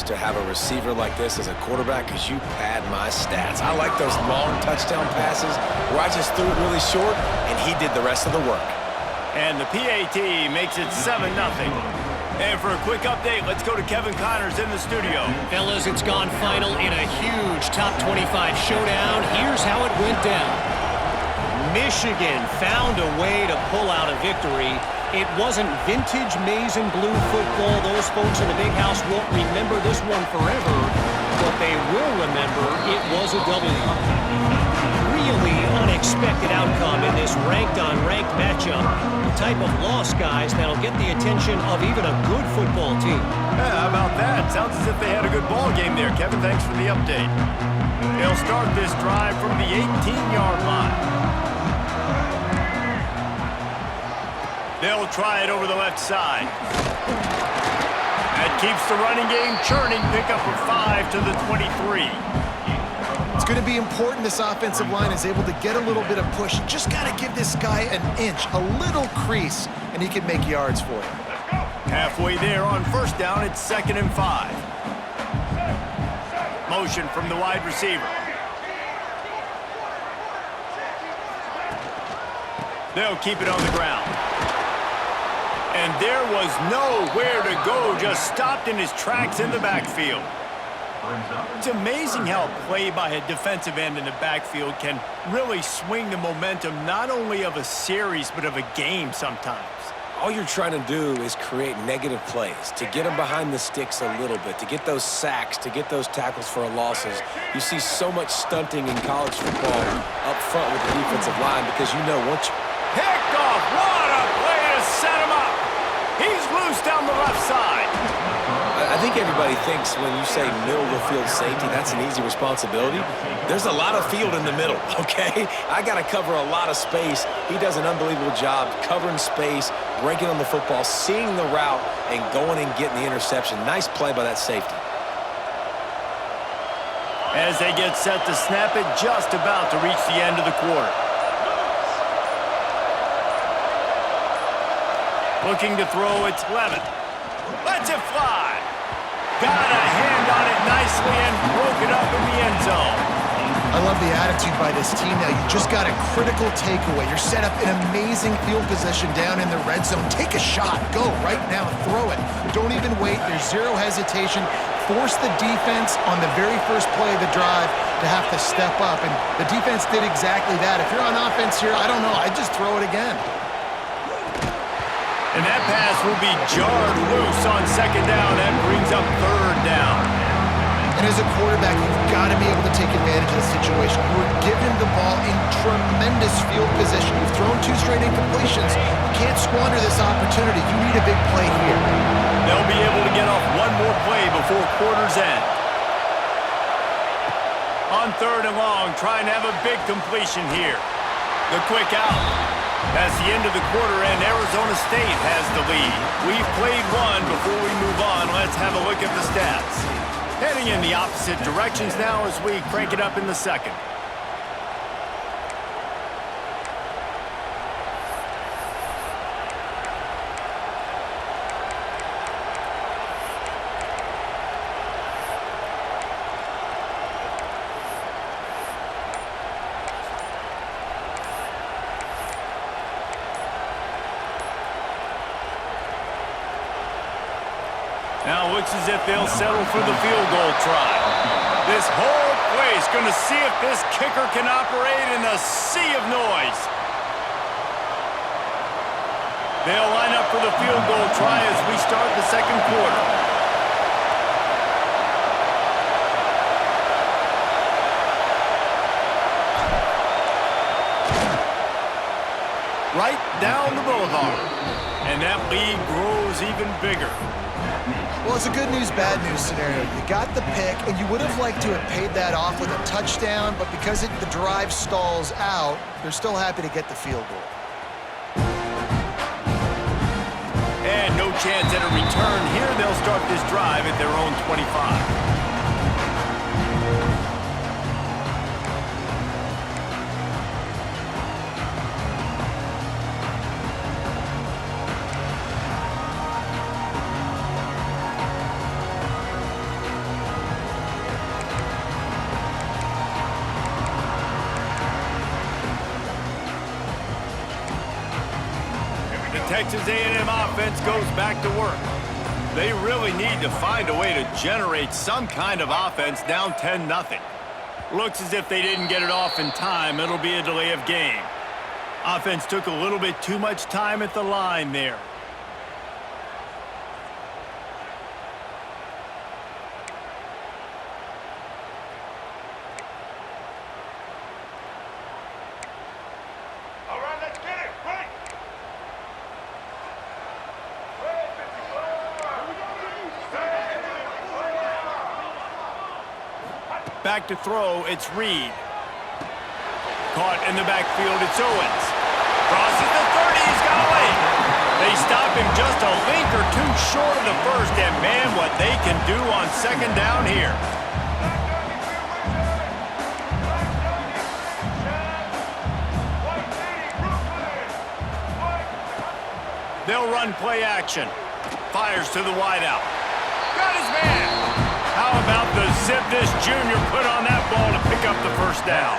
to have a receiver like this as a quarterback because you pad my stats. I like those long touchdown passes where I just threw it really short and he did the rest of the work. And the PAT makes it 7-0. And for a quick update, let's go to Kevin Connors in the studio. Fellas, it's gone final in a huge top 25 showdown. Here's how it went down. Michigan found a way to pull out a victory. It wasn't vintage maize and blue football. Those folks in the big house won't remember this one forever, but they will remember it was a W. Really unexpected outcome in this ranked-on-ranked matchup. The type of loss, guys, that'll get the attention of even a good football team. Yeah, how about that? Sounds as if they had a good ball game there. Kevin, thanks for the update. They'll start this drive from the 18-yard line. They'll try it over the left side. That keeps the running game churning. Pick up a 5 to the 23. It's going to be important this offensive line is able to get a little bit of push. You just got to give this guy an inch, a little crease, and he can make yards for you. Halfway there on first down, it's 2nd and 5. Motion from the wide receiver. They'll keep it on the ground. And there was nowhere to go, just stopped in his tracks in the backfield. It's amazing how a play by a defensive end in the backfield can really swing the momentum not only of a series but of a game sometimes. All you're trying to do is create negative plays, to get them behind the sticks a little bit, to get those sacks, to get those tackles for losses. You see so much stunting in college football up front with the defensive line because you know once you... Picked off! What a play to set him up! He's loose down the left side. I think everybody thinks when you say middle of the field safety, that's an easy responsibility. There's a lot of field in the middle, okay? I got to cover a lot of space. He does an unbelievable job covering space, breaking on the football, seeing the route, and going and getting the interception. Nice play by that safety. As they get set to snap it, just about to reach the end of the quarter. Looking to throw, it's Levin. Lets it fly. Got a hand on it nicely and broke it up in the end zone. I love the attitude by this team now. You just got a critical takeaway. You're set up in amazing field position down in the red zone. Take a shot. Go right now. Throw it. Don't even wait. There's zero hesitation. Force the defense on the very first play of the drive to have to step up. And the defense did exactly that. If you're on offense here, I don't know. I'd just throw it again. And that pass will be jarred loose on 2nd down. That brings up 3rd down. And as a quarterback, you've got to be able to take advantage of the situation. You were given the ball in tremendous field position. You've thrown 2 straight incompletions. You can't squander this opportunity. You need a big play here. They'll be able to get off one more play before quarter's end. On 3rd and long, trying to have a big completion here. The quick out. That's the end of the quarter, and Arizona State has the lead. We've played one. Before we move on, let's have a look at the stats. Heading in the opposite directions now as we crank it up in the 2nd. Now looks as if they'll settle for the field goal try. This whole place going to see if this kicker can operate in a sea of noise. They'll line up for the field goal try as we start the 2nd quarter. Right down the boulevard. And that lead grows even bigger. Well, it's a good news, bad news scenario. You got the pick, and you would have liked to have paid that off with a touchdown, but because the drive stalls out, they're still happy to get the field goal. And no chance at a return here. They'll start this drive at their own 25. Texas A&M offense goes back to work. They really need to find a way to generate some kind of offense down 10-0. Looks as if they didn't get it off in time. It'll be a delay of game. Offense took a little bit too much time at the line there. Back to throw, it's Reed. Caught in the backfield, it's Owens. Crosses the 30, he's got away. They stop him just a link or two short of the first, and man, what they can do on second down here. They'll run play action. Fires to the wideout. Got his man. How about the zip this junior put on that ball to pick up the first down?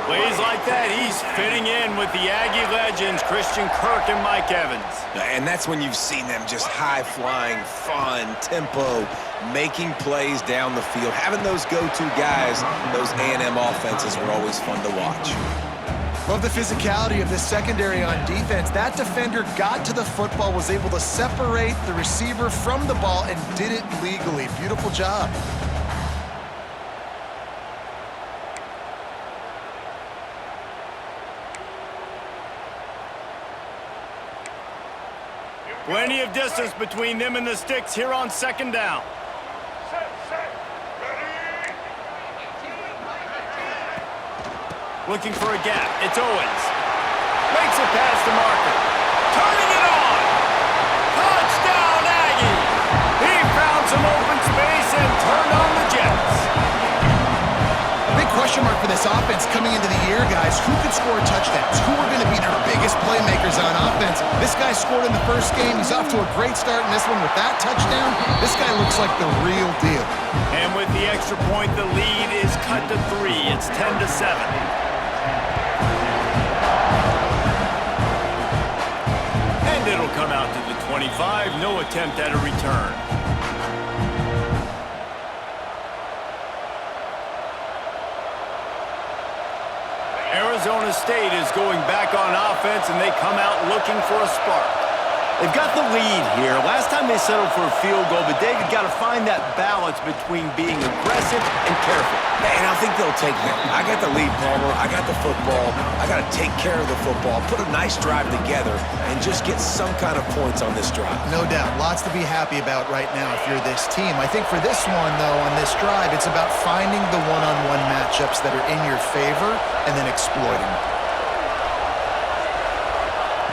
Plays like that, he's fitting in with the Aggie legends, Christian Kirk and Mike Evans. And that's when you've seen them just high-flying, fun, tempo, making plays down the field. Having those go-to guys, those A&M offenses were always fun to watch. Love the physicality of this secondary on defense. That defender got to the football, was able to separate the receiver from the ball, and did it legally. Beautiful job. Plenty of distance between them and the sticks here on second down. Looking for a gap. It's Owens. Makes it past the marker. Turning it on. Touchdown, Aggie. He found some open space and turned on the Jets. A big question mark for this offense coming into the year, guys. Who could score touchdowns? Who are going to be their biggest playmakers on offense? This guy scored in the first game. He's off to a great start in this one with that touchdown. This guy looks like the real deal. And with the extra point, the lead is cut to 3. It's 10-7. It'll come out to the 25. No attempt at a return. Arizona State is going back on offense, and they come out looking for a spark. They've got the lead here. Last time they settled for a field goal, but David got to find that balance between being aggressive and careful. And I think they'll take that. I got the lead, Palmer. I got the football. I got to take care of the football, put a nice drive together, and just get some kind of points on this drive. No doubt. Lots to be happy about right now if you're this team. I think for this one, though, on this drive, it's about finding the one-on-one matchups that are in your favor and then exploiting them.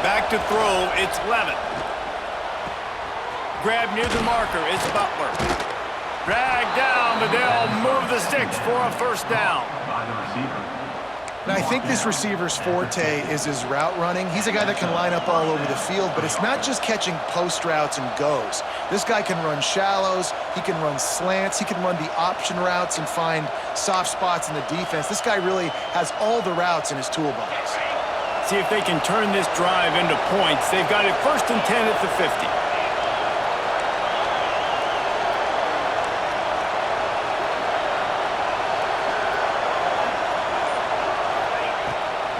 Back to throw, it's Levin. Grab near the marker, it's Butler. Drag down, but they'll move the sticks for a first down. And I think this receiver's forte is his route running. He's a guy that can line up all over the field, but it's not just catching post routes and goes. This guy can run shallows, he can run slants, he can run the option routes and find soft spots in the defense. This guy really has all the routes in his toolbox. See if they can turn this drive into points. They've got it 1st and 10 at the 50.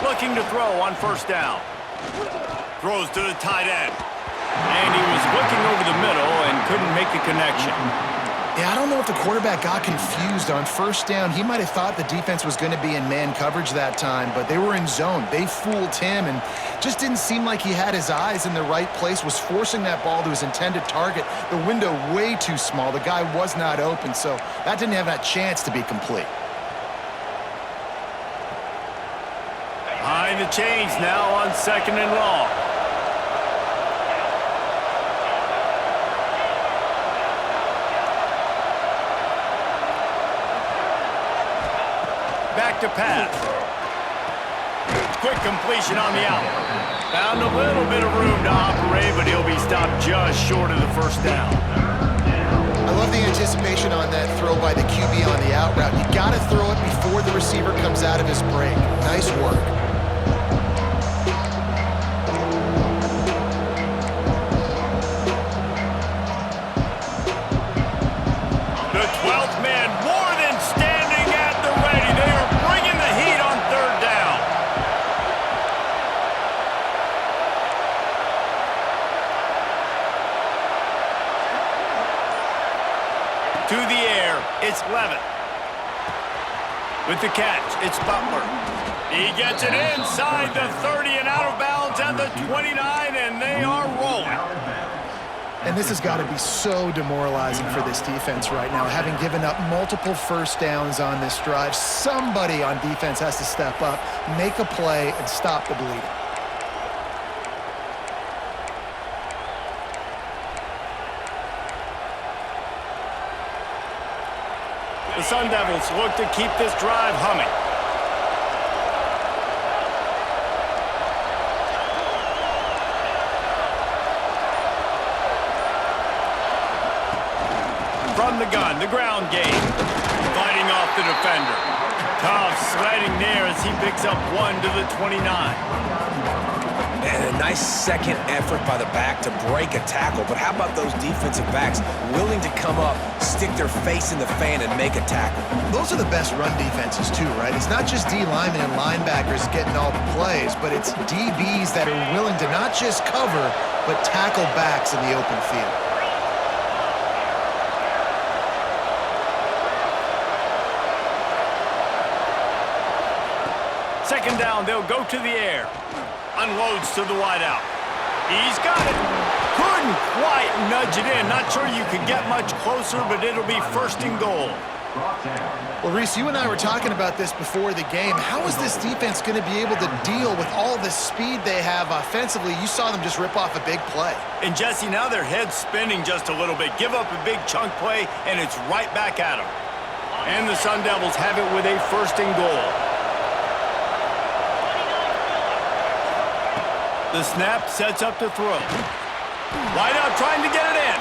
Looking to throw on first down. Throws to the tight end. And he was looking over the middle and couldn't make the connection. Yeah, I don't know if the quarterback got confused on first down. He might have thought the defense was going to be in man coverage that time, but they were in zone. They fooled him and just didn't seem like he had his eyes in the right place, was forcing that ball to his intended target. The window way too small. The guy was not open, so that didn't have that chance to be complete. Behind the chains now on 2nd and long. Back to pass. Quick completion on the out. Found a little bit of room to operate, but he'll be stopped just short of the first down. I love the anticipation on that throw by the QB on the out route. You got to throw it before the receiver comes out of his break. Nice work. the air. It's Levitt. With the catch, it's Butler. He gets it inside the 30 and out of bounds at the 29, and they are rolling. And this has got to be so demoralizing for this defense right now, having given up multiple first downs on this drive. Somebody on defense has to step up, make a play, and stop the bleeding. The Sun Devils look to keep this drive humming. From the gun, the ground game. Fighting off the defender. Tough sledding there as he picks up 1 to the 29. And a nice second effort by the back to break a tackle. But how about those defensive backs willing to come up, stick their face in the fan, and make a tackle? Those are the best run defenses too, right? It's not just D linemen and linebackers getting all the plays, but it's DBs that are willing to not just cover, but tackle backs in the open field. Second down, they'll go to the air. Unloads to the wideout. He's got it. Couldn't quite nudge it in. Not sure you could get much closer, but it'll be first and goal. Well, Reese, you and I were talking about this before the game. How is this defense going to be able to deal with all the speed they have offensively? You saw them just rip off a big play. And Jesse, now their head's spinning just a little bit. Give up a big chunk play, and it's right back at them. And the Sun Devils have it with a first and goal. The snap sets up to throw. Wideout trying to get it in.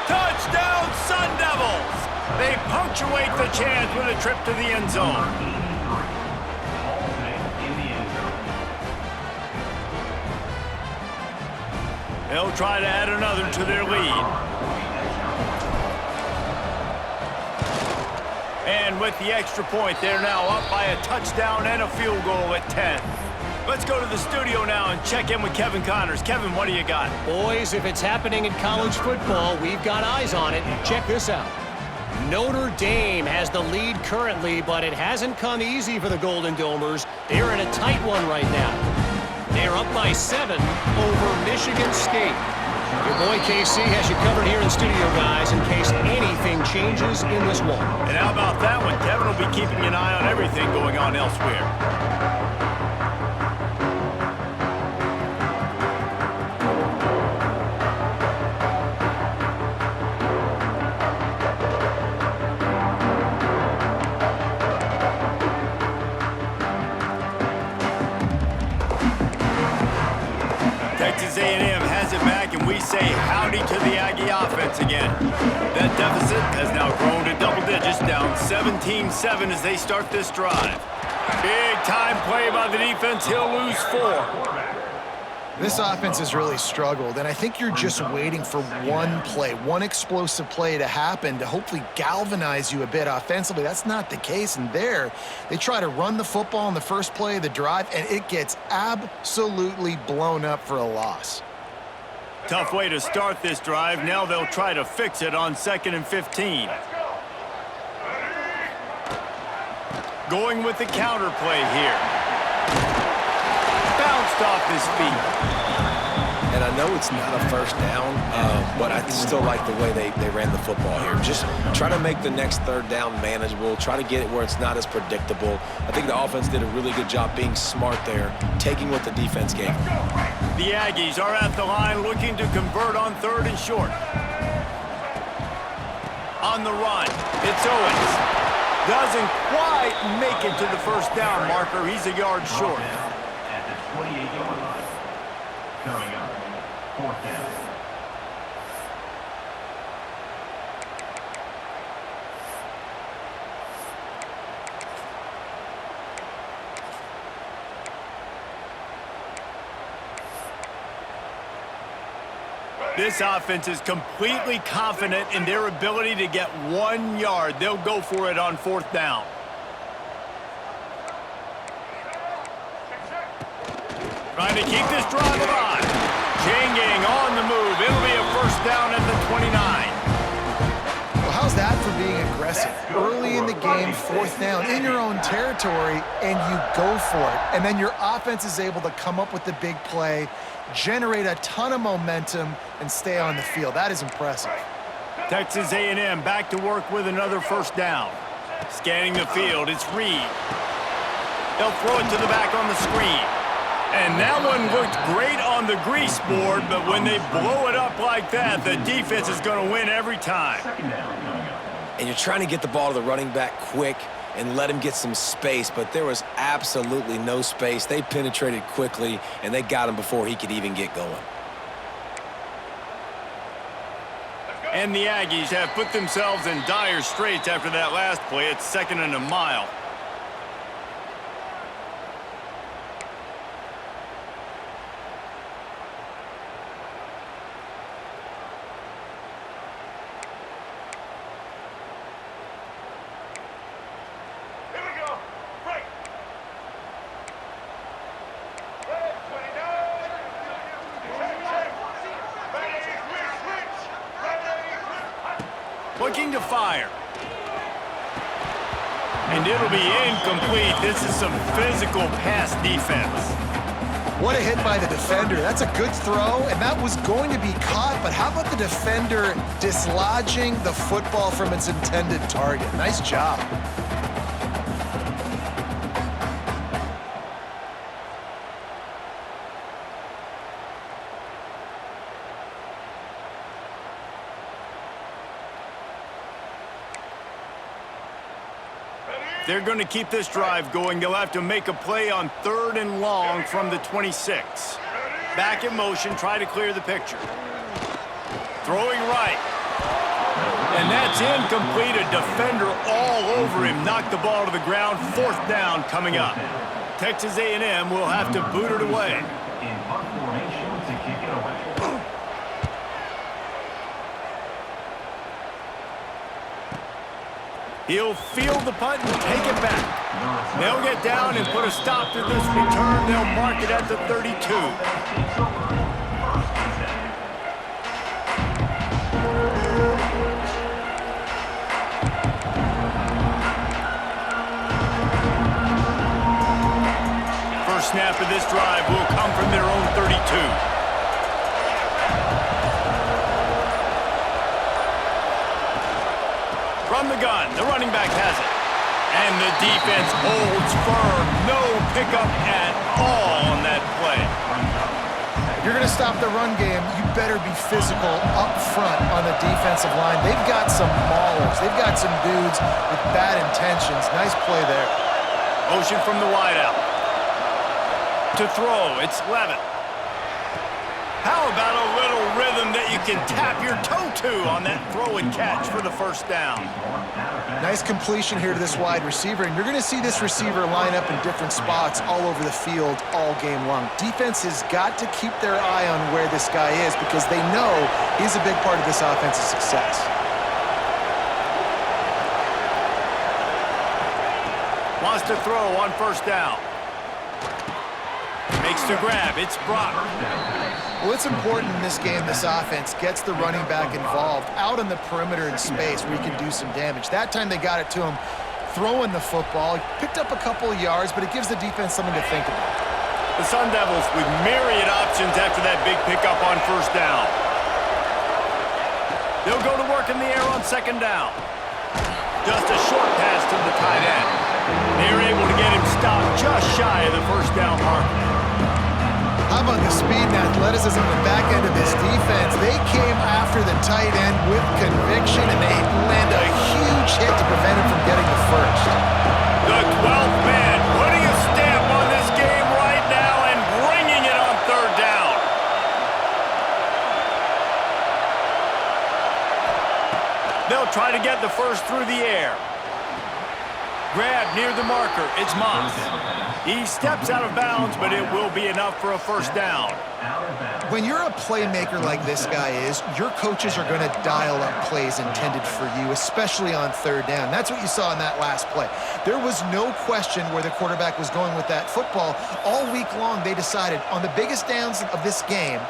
Touchdown, Sun Devils! They punctuate the chance with a trip to the end zone. They'll try to add another to their lead. And with the extra point, they're now up by a touchdown and a field goal at 10. Let's go to the studio now and check in with Kevin Connors. Kevin, what do you got? Boys, if it's happening in college football, we've got eyes on it. Check this out. Notre Dame has the lead currently, but it hasn't come easy for the Golden Domers. They're in a tight one right now. They're up by 7 over Michigan State. Your boy KC has you covered here in studio, guys, in case anything changes in this one. And how about that one? Kevin will be keeping an eye on everything going on elsewhere. Texas A&M has it back, and we say howdy to the Aggie offense again. That deficit has now grown to double digits, down 17-7 as they start this drive. Big time play by the defense. He'll lose 4. This offense has really struggled, and I think you're just waiting for one play, one explosive play to happen to hopefully galvanize you a bit offensively. That's not the case, and there, they try to run the football in the first play of the drive, and it gets absolutely blown up for a loss. Tough way to start this drive. Now they'll try to fix it on 2nd and 15. Going with the counter play here. Bounced off his feet. And I know it's not a first down, but I still like the way they ran the football here. Just try to make the next third down manageable. Try to get it where it's not as predictable. I think the offense did a really good job being smart there, taking what the defense gave them. The Aggies are at the line looking to convert on 3rd and short. On the run, it's Owens. Doesn't quite make it to the first down marker. He's a yard short. At the 28-yard line. Coming up, 4th down. This offense is completely confident in their ability to get 1 yard. They'll go for it on 4th down. Trying to keep this drive alive. Changing on the move. It'll be a first down at the 29. Well, how's that for being impressive. Early in the game, 4th down, in your own territory, and you go for it. And then your offense is able to come up with the big play, generate a ton of momentum, and stay on the field. That is impressive. Texas A&M back to work with another first down. Scanning the field, it's Reed. They'll throw it to the back on the screen. And that one looked great on the grease board, but when they blow it up like that, the defense is going to win every time. And you're trying to get the ball to the running back quick and let him get some space, but there was absolutely no space. They penetrated quickly, and they got him before he could even get going. And the Aggies have put themselves in dire straits after that last play. It's 2nd and a mile. Looking to fire. And it'll be incomplete. This is some physical pass defense. What a hit by the defender. That's a good throw, and that was going to be caught, but how about the defender dislodging the football from its intended target? Nice job. They're going to keep this drive going. They'll have to make a play on 3rd and long from the 26. Back in motion, try to clear the picture. Throwing right. And that's incomplete. A defender all over him. Knocked the ball to the ground. 4th down coming up. Texas A&M will have to boot it away. In punt formation to kick it away. He'll field the punt and take it back. They'll get down and put a stop to this return. They'll mark it at the 32. First snap of this drive will come from their own 32. From the gun, the running back has it. And the defense holds firm. No pickup at all on that play. If you're going to stop the run game, you better be physical up front on the defensive line. They've got some maulers. They've got some dudes with bad intentions. Nice play there. Motion from the wideout. To throw, it's Levitt. How about a little rhythm that you can tap your toe to on that throw and catch for the first down? Nice completion here to this wide receiver, and you're going to see this receiver line up in different spots all over the field all game long. Defense has got to keep their eye on where this guy is because they know he's a big part of this offense's success. Wants to throw on 1st down. Makes the grab. It's Brock. Well, it's important in this game this offense gets the running back involved out on the perimeter in space where he can do some damage. That time they got it to him throwing the football. He picked up a couple of yards, but it gives the defense something to think about. The Sun Devils with myriad options after that big pickup on 1st down. They'll go to work in the air on 2nd down. Just a short pass to the tight end. They're able to get him stopped just shy of the 1st down marker. How about the speed and athleticism in the back end of this defense? They came after the tight end with conviction, and they land a huge hit to prevent him from getting the first. The 12th man putting a stamp on this game right now and bringing it on 3rd down. They'll try to get the first through the air. Grab near the marker. It's Moss. He steps out of bounds, but it will be enough for a 1st down. When you're a playmaker like this guy is, your coaches are going to dial up plays intended for you, especially on 3rd down. That's what you saw in that last play. There was no question where the quarterback was going with that football. All week long, they decided on the biggest downs of this game,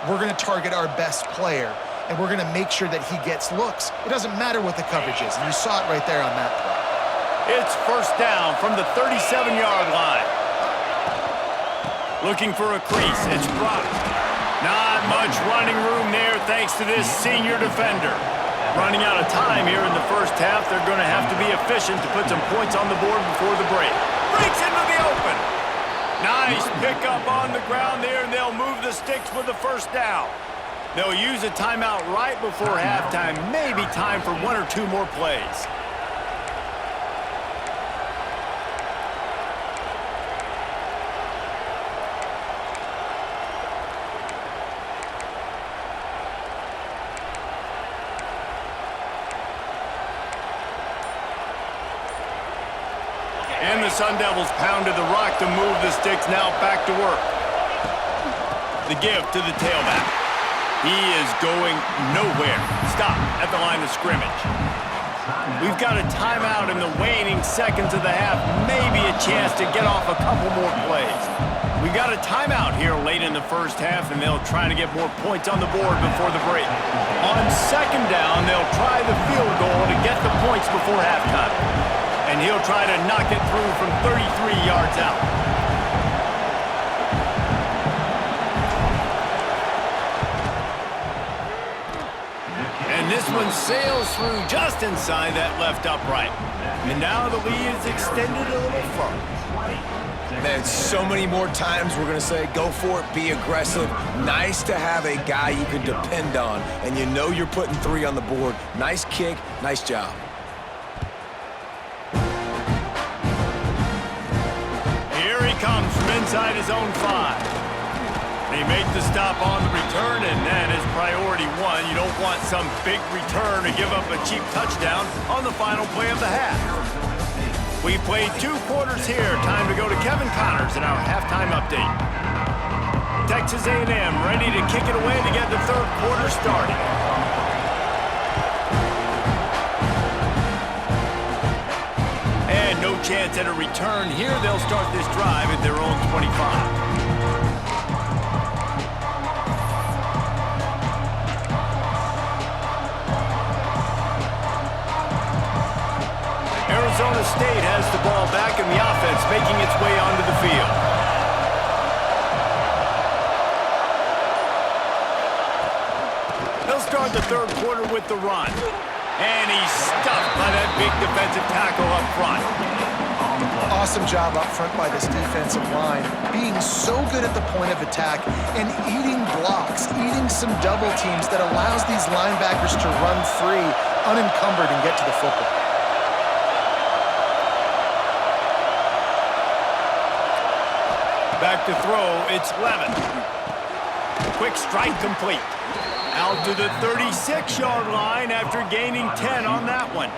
we're going to target our best player. and we're going to make sure that he gets looks. It doesn't matter what the coverage is, and you saw it right there on that play. It's first down from the 37-yard line. Looking for a crease. It's blocked. Not much running room there thanks to this senior defender. Running out of time here in the first half. They're going to have to be efficient to put some points on the board before the break. Breaks into the open. Nice pickup on the ground there, and they'll move the sticks with the first down. They'll use a timeout right before halftime. Maybe time for one or two more plays. And the Sun Devils pounded the rock to move the sticks. Now back to work. The give to the tailback. He is going nowhere. Stop at the line of scrimmage. We've got a timeout in the waning seconds of the half. Maybe a chance to get off a couple more plays. We've got a timeout here late in the first half, and they'll try to get more points on the board before the break. On second down, they'll try the field goal to get the points before halftime. And he'll try to knock it through from 33 yards out. And this one sails through just inside that left upright. And now the lead is extended a little further. Man, so many more times we're going to say, go for it, be aggressive. Nice to have a guy you can depend on, and you know you're putting 3 on the board. Nice kick, nice job. Comes from inside his own 5. They make the stop on the return, and that is priority 1. You don't want some big return to give up a cheap touchdown on the final play of the half. We've played 2 quarters here. Time to go to Kevin Connors in our halftime update. Texas A&M ready to kick it away to get the third quarter started. No chance at a return here. They'll start this drive at their own 25. Arizona State has the ball back in the offense, making its way onto the field. They'll start the third quarter with the run. And he's stuffed by that big defensive tackle up front. Awesome job up front by this defensive line, being so good at the point of attack and eating blocks, eating some double teams that allows these linebackers to run free, unencumbered, and get to the football. Back to throw, it's Levin. Quick strike complete. Out to the 36-yard line after gaining 10 on that one.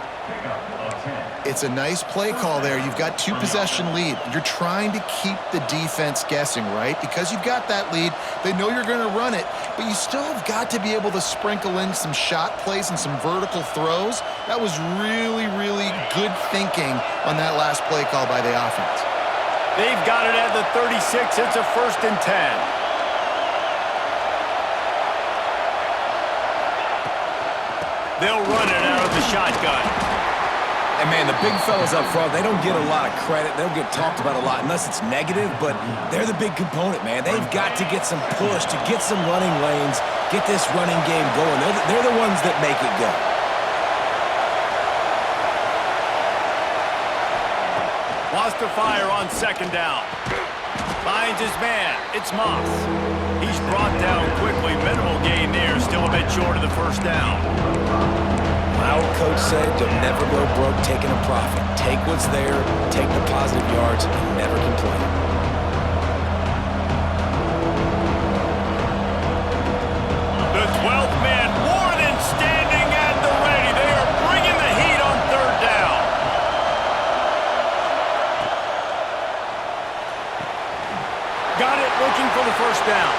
It's a nice play call there. You've got 2-possession lead. You're trying to keep the defense guessing, right? Because you've got that lead, they know you're going to run it, but you still have got to be able to sprinkle in some shot plays and some vertical throws. That was really, really good thinking on that last play call by the offense. They've got it at the 36. It's a 1st and 10. They'll run it out of the shotgun. And, man, the big fellas up front, they don't get a lot of credit. They don't get talked about a lot unless it's negative, but they're the big component, man. They've got to get some push, to get some running lanes, get this running game going. They're the ones that make it go. Lost to fire on second down. Finds his man. It's Moss. He's brought down quickly. Minimal gain there. Still a bit short of the first down. My old coach said, you'll never go broke taking a profit. Take what's there, take the positive yards, and never complain. The 12th man more than standing at the ready. They are bringing the heat on third down. Got it, looking for the first down.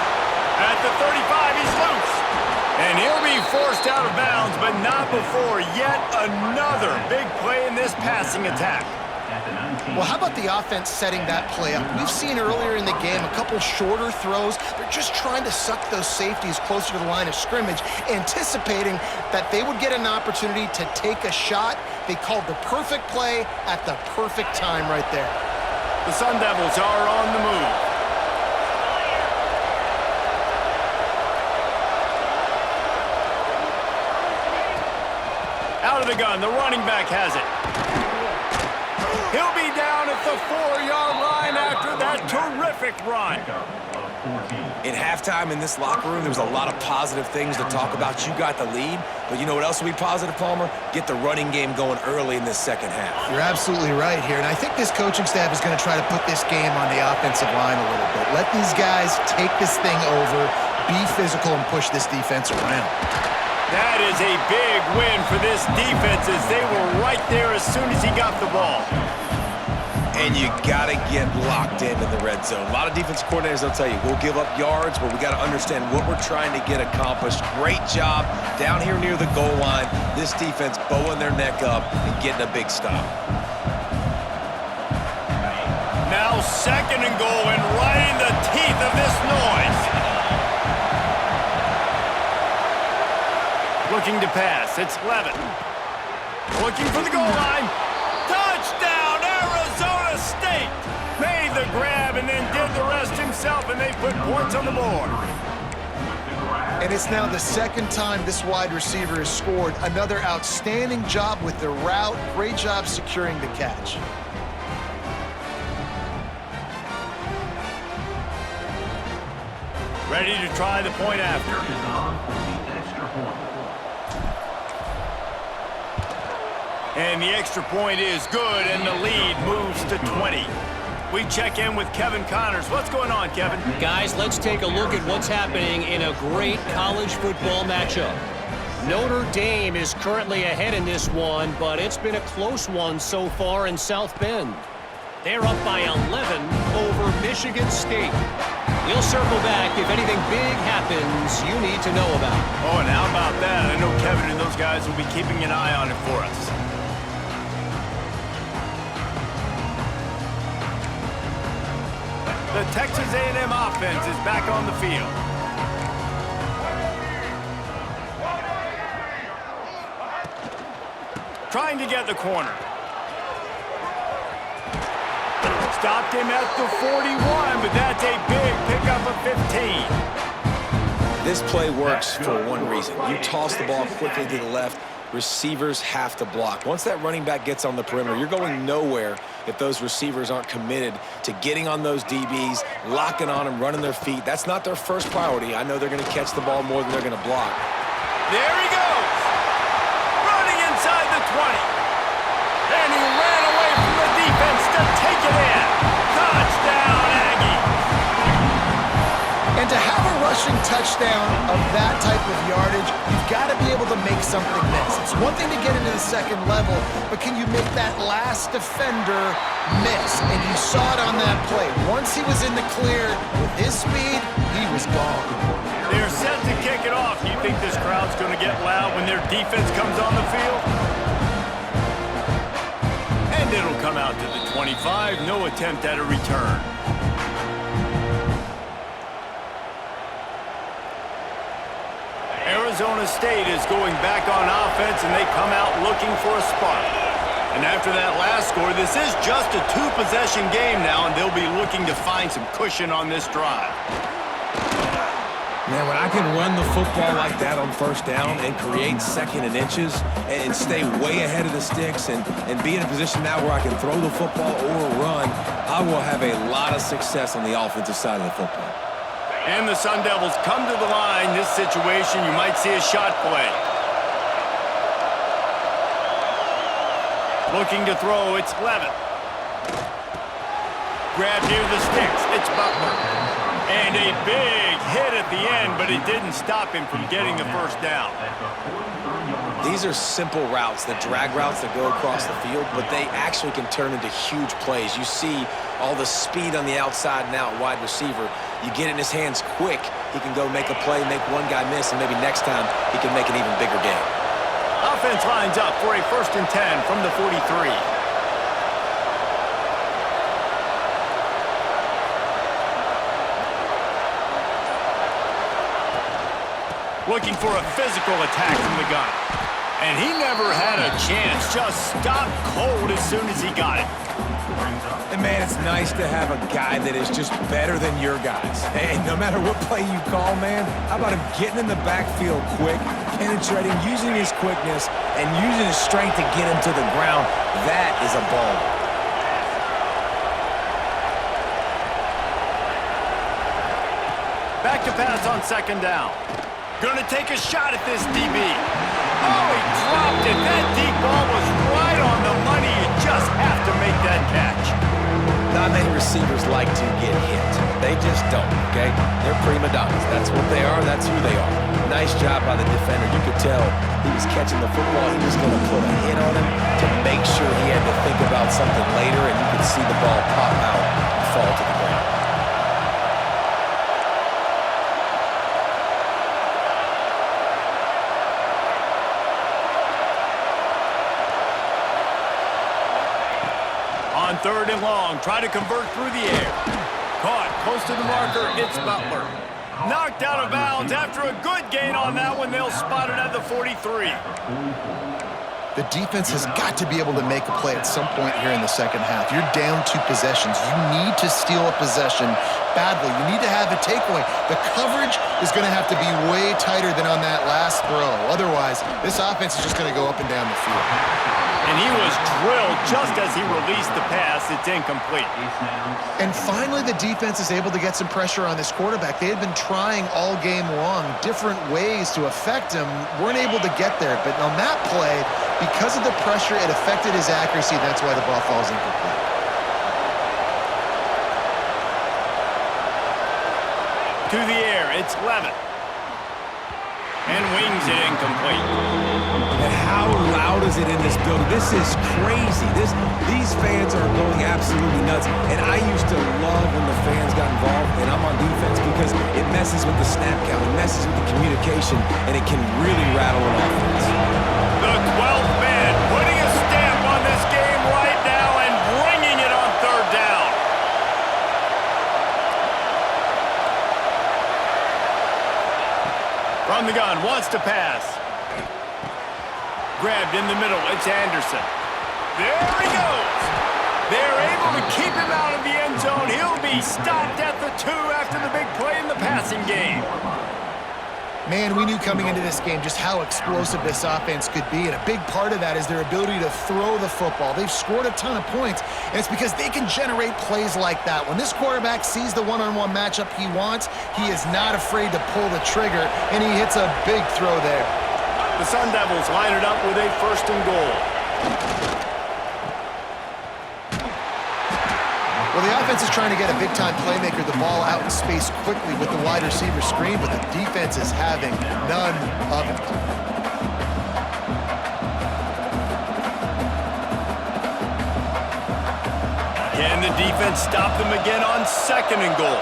At the 35, he's loose. And he'll be forced out of bounds, but not before yet another big play in this passing attack. At the 19. Well, how about the offense setting that play up? We've seen earlier in the game a couple shorter throws. They're just trying to suck those safeties closer to the line of scrimmage, anticipating that they would get an opportunity to take a shot. They called the perfect play at the perfect time right there. The Sun Devils are on the move. Out of the gun, the running back has it. He'll be down at the 4-yard line after that terrific run. In halftime in this locker room, there was a lot of positive things to talk about. You got the lead, but you know what else will be positive, Palmer? Get the running game going early in this second half. You're absolutely right here, and I think this coaching staff is going to try to put this game on the offensive line a little bit. Let these guys take this thing over, be physical, and push this defense around. That is a big win for this defense as they were right there as soon as he got the ball. And you got to get locked in the red zone. A lot of defensive coordinators, they'll tell you, we'll give up yards, but we got to understand what we're trying to get accomplished. Great job down here near the goal line. This defense bowing their neck up and getting a big stop. Now 2nd and goal and right in the teeth of this noise. Looking to pass. It's Levitt. Looking for the goal line. Touchdown, Arizona State! Made the grab and then did the rest himself, and they put points on the board. And it's now the second time this wide receiver has scored. Another outstanding job with the route. Great job securing the catch. Ready to try the point after. And the extra point is good, and the lead moves to 20. We check in with Kevin Connors. What's going on, Kevin? Guys, let's take a look at what's happening in a great college football matchup. Notre Dame is currently ahead in this one, but it's been a close one so far in South Bend. They're up by 11 over Michigan State. We'll circle back if anything big happens you need to know about. Oh, and how about that? I know Kevin and those guys will be keeping an eye on it for us. The Texas A&M offense is back on the field. Trying to get the corner. Stopped him at the 41, but that's a big pickup of 15. This play works for one reason. You toss the ball quickly to the left, receivers have to block. Once that running back gets on the perimeter, you're going nowhere if those receivers aren't committed to getting on those DBs, locking on them, running their feet. That's not their first priority. I know they're going to catch the ball more than they're going to block. There he goes! Running inside the 20. And he ran away from the defense to take it in. Touchdown, Aggie! And to have a rushing touchdown of that type of yardage, you've got to be able to make something miss. It's one thing to get into the second level, but can you make that last defender miss? And you saw it on that play. Once he was in the clear with his speed, he was gone. They're set to kick it off. You think this crowd's going to get loud when their defense comes on the field? And it'll come out to the 25. No attempt at a return. Arizona State is going back on offense, and they come out looking for a spark. And after that last score, this is just a two-possession game now, and they'll be looking to find some cushion on this drive. Man, when I can run the football like that on first down and create 2nd and inches and stay way ahead of the sticks and be in a position now where I can throw the football or run, I will have a lot of success on the offensive side of the football. And the Sun Devils come to the line. This situation, you might see a shot play. Looking to throw, it's Levitt. Grab near the sticks, it's Butler. And a big hit at the end, but it didn't stop him from getting the first down. These are simple routes, the drag routes that go across the field, but they actually can turn into huge plays. You see all the speed on the outside and out wide receiver. You get it in his hands quick, he can go make a play, make one guy miss, and maybe next time he can make an even bigger game. Offense lines up for a 1st and 10 from the 43. looking for a physical attack from the gun. And he never had a chance, just stopped cold as soon as he got it. And man, it's nice to have a guy that is just better than your guys. Hey, no matter what play you call, man, how about him getting in the backfield quick, penetrating, using his quickness, and using his strength to get him to the ground. That is a ball. Back to pass on second down. Gonna take a shot at this DB. Oh, he dropped it. That deep ball was right on the money. You just have to make that catch. Not many receivers like to get hit. They just don't, okay? They're prima donnas. That's what they are. That's who they are. Nice job by the defender. You could tell he was catching the football. He was going to put a hit on him to make sure he had to think about something later, and you could see the ball pop out and fall to the ground. On third and long, try to convert through the air. Caught close to the marker, it's Butler. Knocked out of bounds after a good gain on that one. They'll spot it at the 43. The defense has got to be able to make a play at some point here in the second half. You're down 2 possessions. You need to steal a possession badly. You need to have a takeaway. The coverage is going to have to be way tighter than on that last throw. Otherwise, this offense is just going to go up and down the field. And he was drilled just as he released the pass. It's incomplete. And finally, the defense is able to get some pressure on this quarterback. They had been trying all game long different ways to affect him. Weren't able to get there. But on that play, because of the pressure, it affected his accuracy. That's why the ball falls incomplete. To the air, it's Levitt. And wings it incomplete. And how loud is it in this building? This is crazy. These fans are going absolutely nuts. And I used to love when the fans got involved, and I'm on defense because it messes with the snap count, it messes with the communication, and it can really rattle an offense. The 12th man putting a stamp on this game right now and bringing it on third down. From the gun, wants to pass. Grabbed in the middle, it's Anderson. There he goes. They're able to keep him out of the end zone. He'll be stopped at the 2 after the big play in the passing game. Man, we knew coming into this game just how explosive this offense could be, and a big part of that is their ability to throw the football. They've scored a ton of points, and it's because they can generate plays like that. When this quarterback sees the one-on-one matchup he wants, he is not afraid to pull the trigger, and he hits a big throw there. The Sun Devils line it up with a 1st and goal. Well, the offense is trying to get a big-time playmaker the ball out in space quickly with the wide receiver screen, but the defense is having none of it. Can the defense stop them again on 2nd and goal?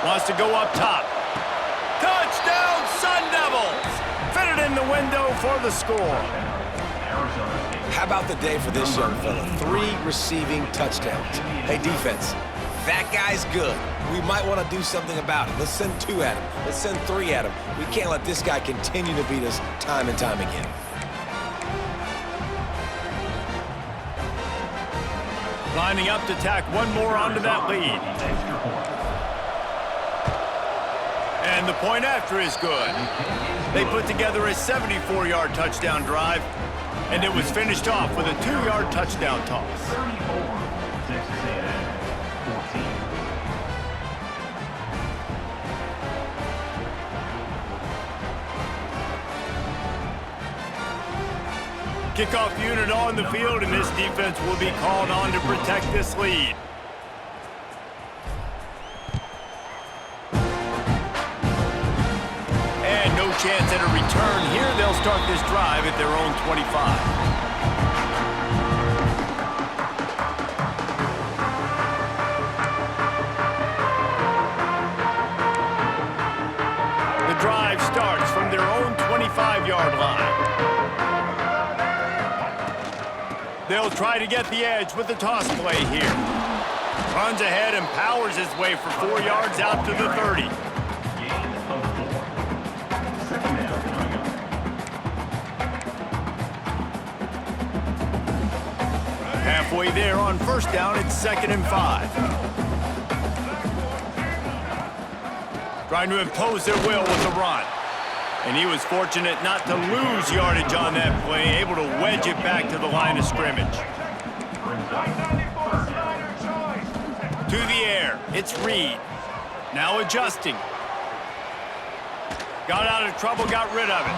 Wants to go up top. Touchdown, Sun Devils! Fitted in the window for the score. How about the day for this young fella? 3 receiving touchdowns. Hey, defense, that guy's good. We might want to do something about it. Let's send 2 at him. Let's send 3 at him. We can't let this guy continue to beat us time and time again. Lining up to tack one more onto that lead. And the point after is good. They put together a 74-yard touchdown drive, and it was finished off with a 2-yard touchdown toss. 34, Texas A&M, 14. Kickoff unit on the field, and this defense will be called on to protect this lead. And no chance at a return here. They'll start this drive at their own 25. The drive starts from their own 25-yard line. They'll try to get the edge with the toss play here. Runs ahead and powers his way for 4 yards out to the 30. Gain of 4. Second down coming up. Halfway there on first down, it's 2nd and 5. Trying to impose their will with the run. And he was fortunate not to lose yardage on that play, able to wedge it back to the line of scrimmage. To the air, it's Reed. Now adjusting. Got out of trouble, got rid of it.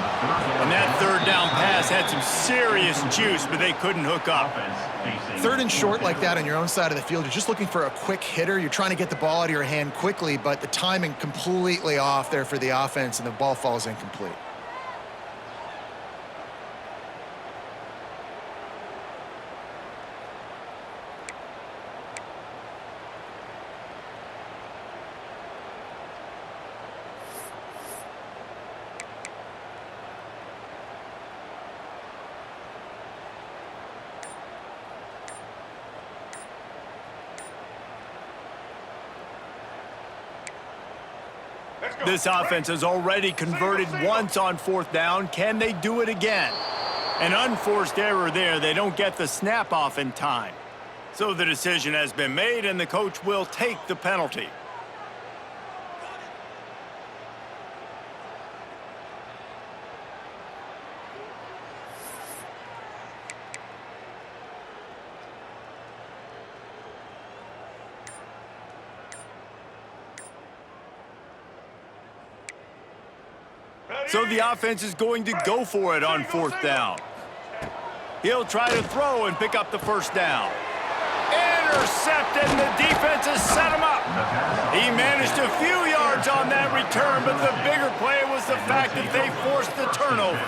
And that 3rd down pass had some serious juice, but they couldn't hook up. 3rd and short like that on your own side of the field, you're just looking for a quick hitter. You're trying to get the ball out of your hand quickly, but the timing completely off there for the offense, and the ball falls incomplete. This offense has already converted once on 4th down. Can they do it again? An unforced error there. They don't get the snap off in time. So the decision has been made, and the coach will take the penalty. So the offense is going to go for it on 4th down. He'll try to throw and pick up the 1st down. Intercepted, and the defense has set him up. He managed a few yards on that return, but the bigger play was the fact that they forced the turnover.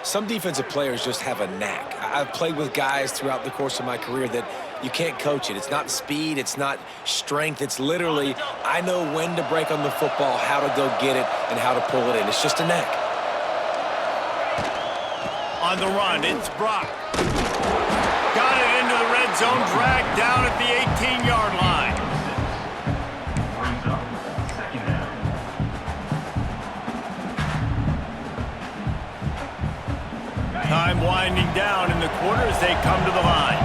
Some defensive players just have a knack. I've played with guys throughout the course of my career that you can't coach it. It's not speed, it's not strength. It's literally, I know when to break on the football, how to go get it, and how to pull it in. It's just a knack. On the run, it's Brock. Got it into the red zone, dragged down at the 18-yard line. Brings up 2nd down. Time winding down in the quarter as they come to the line.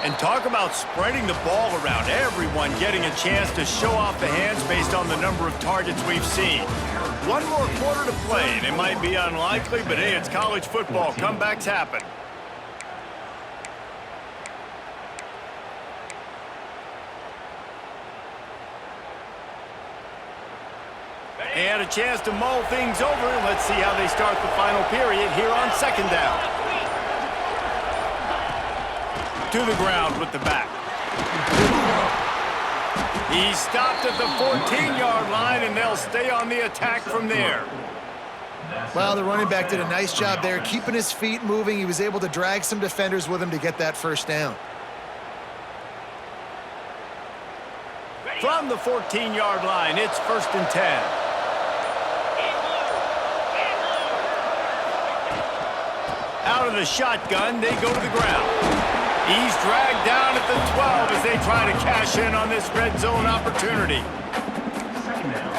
And talk about spreading the ball around. Everyone getting a chance to show off the hands based on the number of targets we've seen. One more quarter to play, and it might be unlikely, but hey, it's college football. Comebacks happen. They had a chance to mull things over. Let's see how they start the final period here on 2nd down. To the ground with the back. He stopped at the 14-yard line, and they'll stay on the attack from there. Well, the running back did a nice job there, keeping his feet moving. He was able to drag some defenders with him to get that 1st down. From the 14-yard line, it's 1st and 10. Out of the shotgun, they go to the ground. He's dragged down at the 12 as they try to cash in on this red zone opportunity. 2nd down.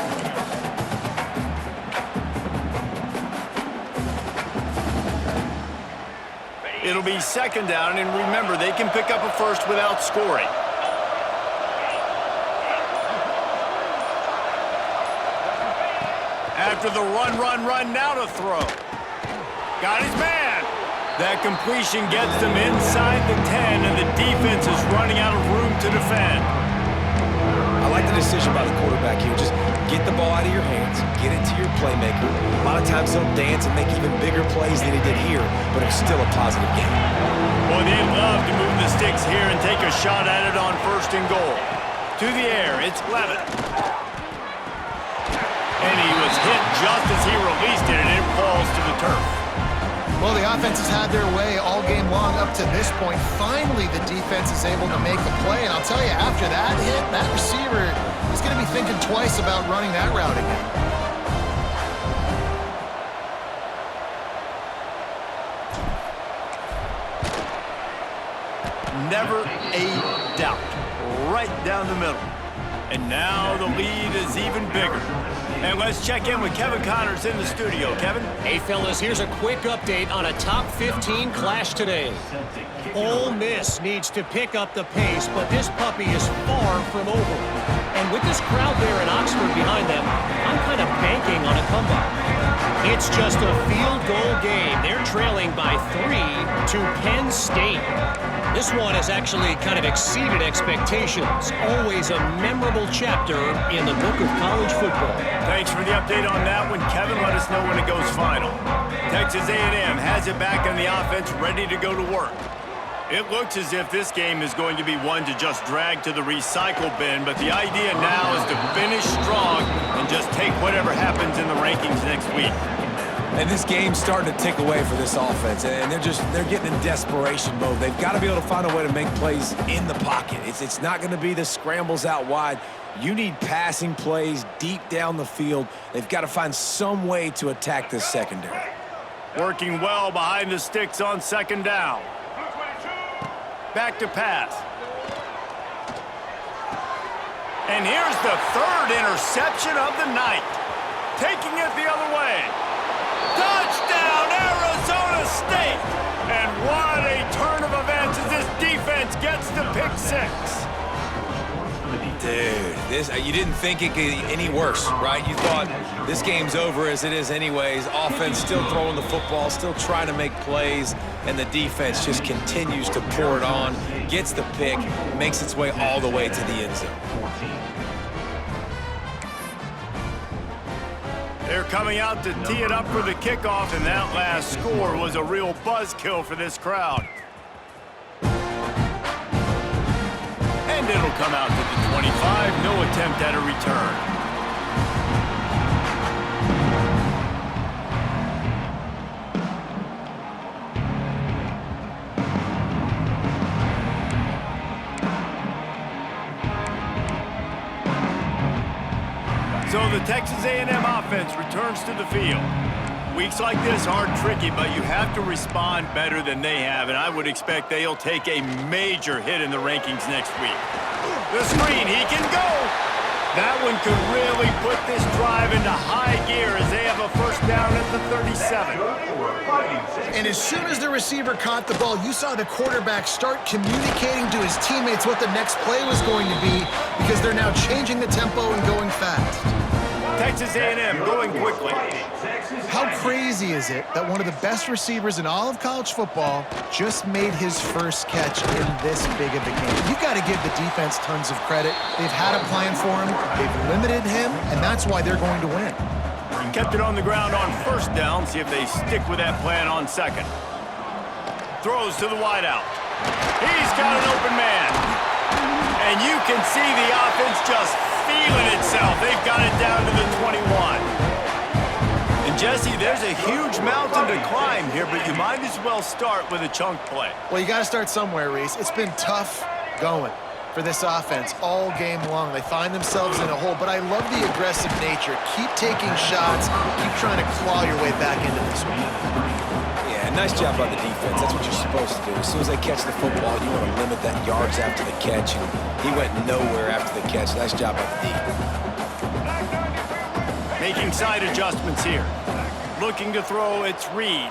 It'll be 2nd down, and remember, they can pick up a 1st without scoring. After the run, now to throw. Got his man. That completion gets them inside the 10, and the defense is running out of room to defend. I like the decision by the quarterback here. Just get the ball out of your hands, get it to your playmaker. A lot of times he'll dance and make even bigger plays than he did here, but it's still a positive game. Boy, they'd love to move the sticks here and take a shot at it on 1st and goal. To the air, it's Levitt. And he was hit just as he released it, and it falls to the turf. Well, the offense has had their way all game long up to this point. Finally, the defense is able to make the play. And I'll tell you, after that hit, that receiver is going to be thinking twice about running that route again. never a doubt. Right down the middle. And now the lead is even bigger. And let's check in with Kevin Connors in the studio. Kevin? Hey, fellas, here's a quick update on a top 15 clash today. Ole Miss needs to pick up the pace, but this puppy is far from over. And with this crowd there in Oxford behind them, I'm kind of banking on a comeback. It's just a field goal game. They're trailing by 3 to Penn State. This one has actually kind of exceeded expectations. Always a memorable chapter in the book of college football. Thanks for the update on that one, Kevin. Let us know when it goes final. Texas A&M has it back on the offense, ready to go to work. It looks as if this game is going to be one to just drag to the recycle bin, but the idea now is to finish strong and just take whatever happens in the rankings next week. And this game's starting to tick away for this offense, and they're getting in desperation mode. They've got to be able to find a way to make plays in the pocket. It's not going to be the scrambles out wide. You need passing plays deep down the field. They've got to find some way to attack this secondary. Working well behind the sticks on second down. Back to pass. And here's the third interception of the night. Taking it the other way. Touchdown, Arizona State! And what a turn of events as this defense gets the pick six. Dude, you didn't think it could get any worse, right? You thought this game's over as it is anyways. Offense still throwing the football, still trying to make plays, and the defense just continues to pour it on, gets the pick, makes its way all the way to the end zone. They're coming out to tee it up for the kickoff, and that last score was a real buzzkill for this crowd. And it'll come out to the 25, no attempt at a return. So the Texas A&M offense returns to the field. Weeks like this are tricky, but you have to respond better than they have, and I would expect they'll take a major hit in the rankings next week. The screen, he can go! That one could really put this drive into high gear as they have a first down at the 37. And as soon as the receiver caught the ball, you saw the quarterback start communicating to his teammates what the next play was going to be because they're now changing the tempo and going fast. Texas A&M going quickly. How crazy is it that one of the best receivers in all of college football just made his first catch in this big of a game? You got to give the defense tons of credit. They've had a plan for him, they've limited him, and that's why they're going to win. Kept it on the ground on first down. See if they stick with that plan on second. Throws to the wideout. He's got an open man. And you can see the offense just feeling itself. They've got it down to the 21. And Jesse, there's a huge mountain to climb here, but you might as well start with a chunk play. Well, you got to start somewhere, Reese. It's been tough going for this offense all game long. They find themselves in a hole, but I love the aggressive nature. Keep taking shots, keep trying to claw your way back into this one. Yeah, nice job by the defense. That's what you're supposed to do. As soon as they catch the football, you want to limit that yards after the catch. And he went nowhere after the catch. Nice job by the D. Making side adjustments here. Looking to throw, it's Reed.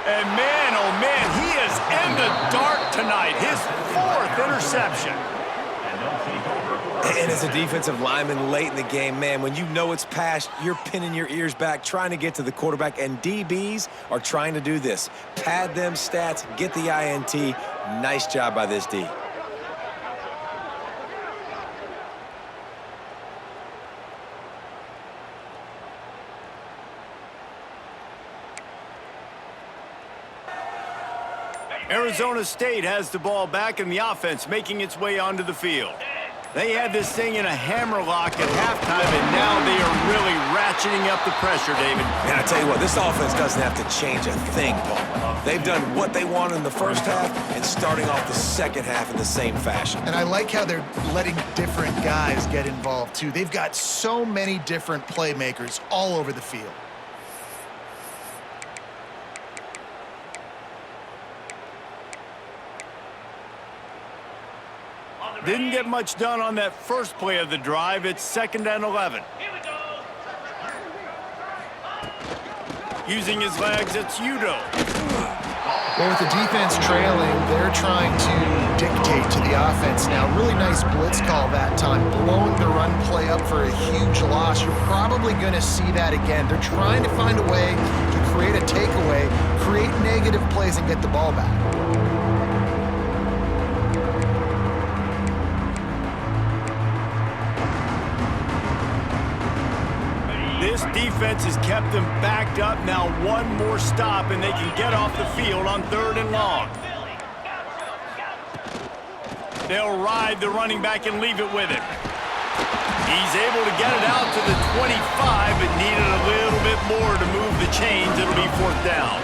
And man, oh man, he is in the dark tonight. His fourth interception. And as a defensive lineman late in the game, man, when you know it's past, you're pinning your ears back, trying to get to the quarterback, and DBs are trying to do this. Pad them stats, get the INT. Nice job by this D. Arizona State has the ball back in the offense, making its way onto the field. They had this thing in a hammerlock at halftime, and now they are really ratcheting up the pressure, David. And I tell you what, this offense doesn't have to change a thing, Paul. They've done what they wanted in the first half and starting off the second half in the same fashion. And I like how they're letting different guys get involved, too. They've got so many different playmakers all over the field. Didn't get much done on that first play of the drive. It's 2nd and 11. Using his legs, it's Udo. Well, with the defense trailing, they're trying to dictate to the offense now. Really nice blitz call that time, blowing the run play up for a huge loss. You're probably going to see that again. They're trying to find a way to create a takeaway, create negative plays, and get the ball back. This defense has kept them backed up. Now one more stop, and they can get off the field on 3rd and long. They'll ride the running back and leave it with him. He's able to get it out to the 25, but needed a little bit more to move the chains. It'll be 4th down.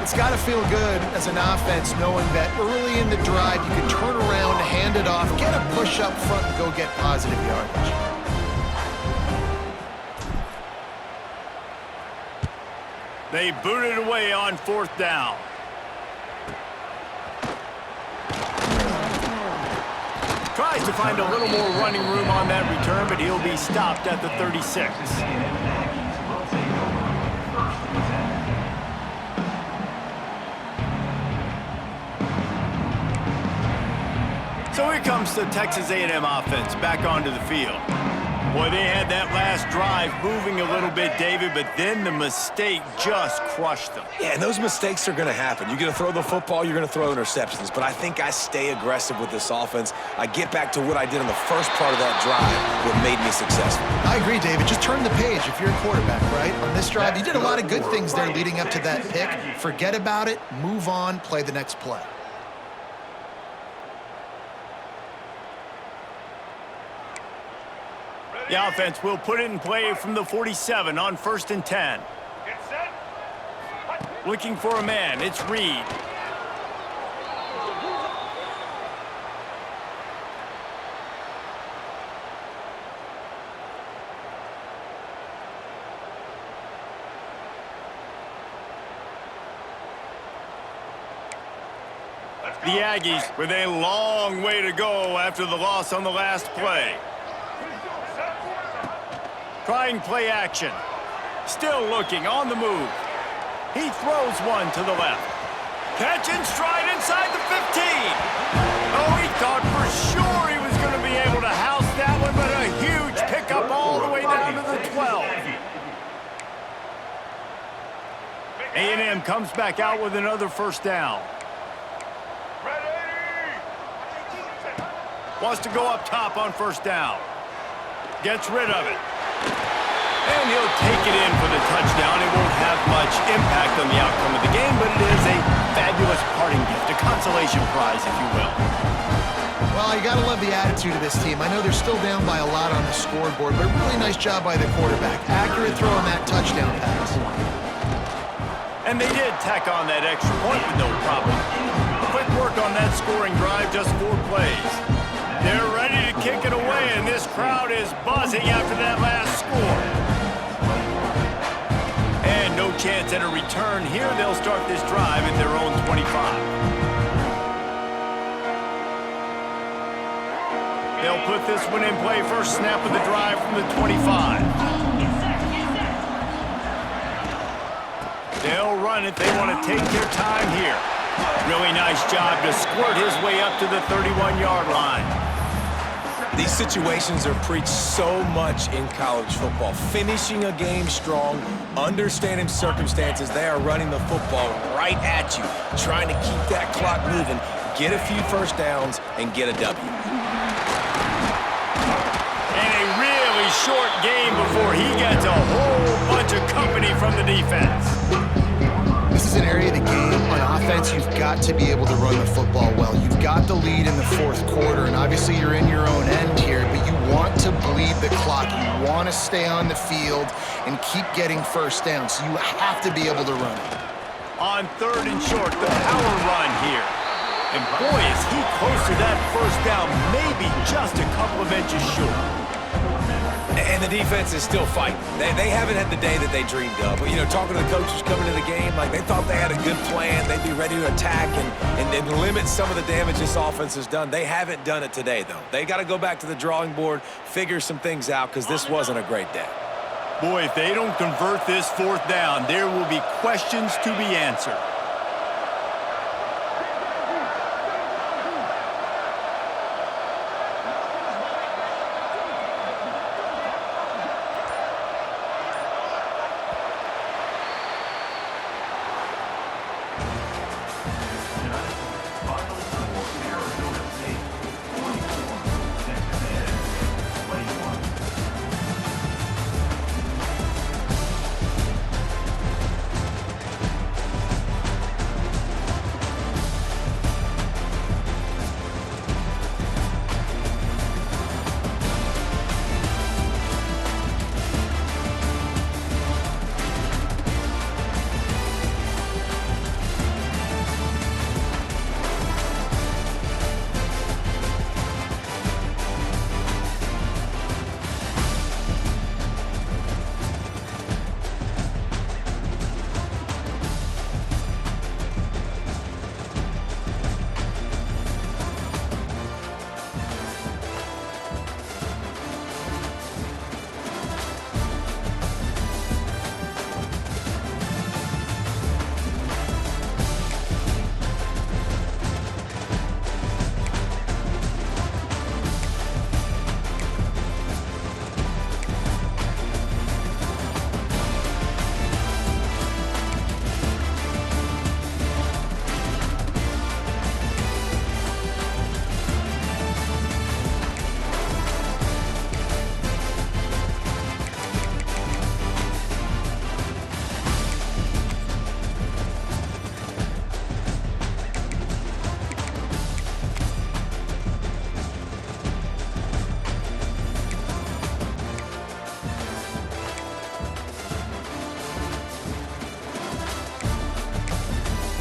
It's got to feel good as an offense knowing that early in the drive you can turn around, hand it off, get a push up front, and go get positive yardage. They boot it away on 4th down. Tries to find a little more running room on that return, but he'll be stopped at the 36. So here comes the Texas A&M offense back onto the field. Boy, they had that last drive moving a little bit, David, but then the mistake just crushed them. Yeah, and those mistakes are going to happen. You're going to throw the football, you're going to throw interceptions. But I think I stay aggressive with this offense. I get back to what I did in the first part of that drive, what made me successful. I agree, David. Just turn the page if you're a quarterback, right? On this drive, you did a lot of good things there leading up to that pick. Forget about it, move on, play the next play. The offense will put it in play from the 47 on 1st and 10. Looking for a man, it's Reed. The Aggies with a long way to go after the loss on the last play. Trying play action. Still looking on the move. He throws one to the left. Catch and stride inside the 15. Oh, he thought for sure he was going to be able to house that one, but a huge pickup all the way down to the 12. A&M comes back out with another 1st down. Wants to go up top on 1st down. Gets rid of it. And he'll take it in for the touchdown. It won't have much impact on the outcome of the game, but it is a fabulous parting gift, a consolation prize, if you will. Well, you got to love the attitude of this team. I know they're still down by a lot on the scoreboard, but a really nice job by the quarterback. Accurate throw on that touchdown pass. And they did tack on that extra point with no problem. Quick work on that scoring drive, just 4 plays. They're ready to kick it away, and this crowd is buzzing after that last score. And no chance at a return here. They'll start this drive at their own 25. They'll put this one in play. First snap of the drive from the 25. They'll run it. They want to take their time here. Really nice job to squirt his way up to the 31-yard line. These situations are preached so much in college football. Finishing a game strong, understanding circumstances. They are running the football right at you, trying to keep that clock moving, get a few 1st downs, and get a W. And a really short game before he gets a whole bunch of company from the defense. This is an area of the game on offense you've got to be able to run the football well. You've got the lead in the 4th quarter, and obviously you're in your own end here, but you want to bleed the clock. You want to stay on the field and keep getting 1st down, so you have to be able to run it. On 3rd and short, the power run here. And boy, is he close to that 1st down, maybe just a couple of inches short. And the defense is still fighting. They haven't had the day that they dreamed of. But, you know, talking to the coaches coming to the game, like they thought they had a good plan. They'd be ready to attack and limit some of the damage this offense has done. They haven't done it today, though. They got to go back to the drawing board, figure some things out, because this wasn't a great day. Boy, if they don't convert this 4th down, there will be questions to be answered.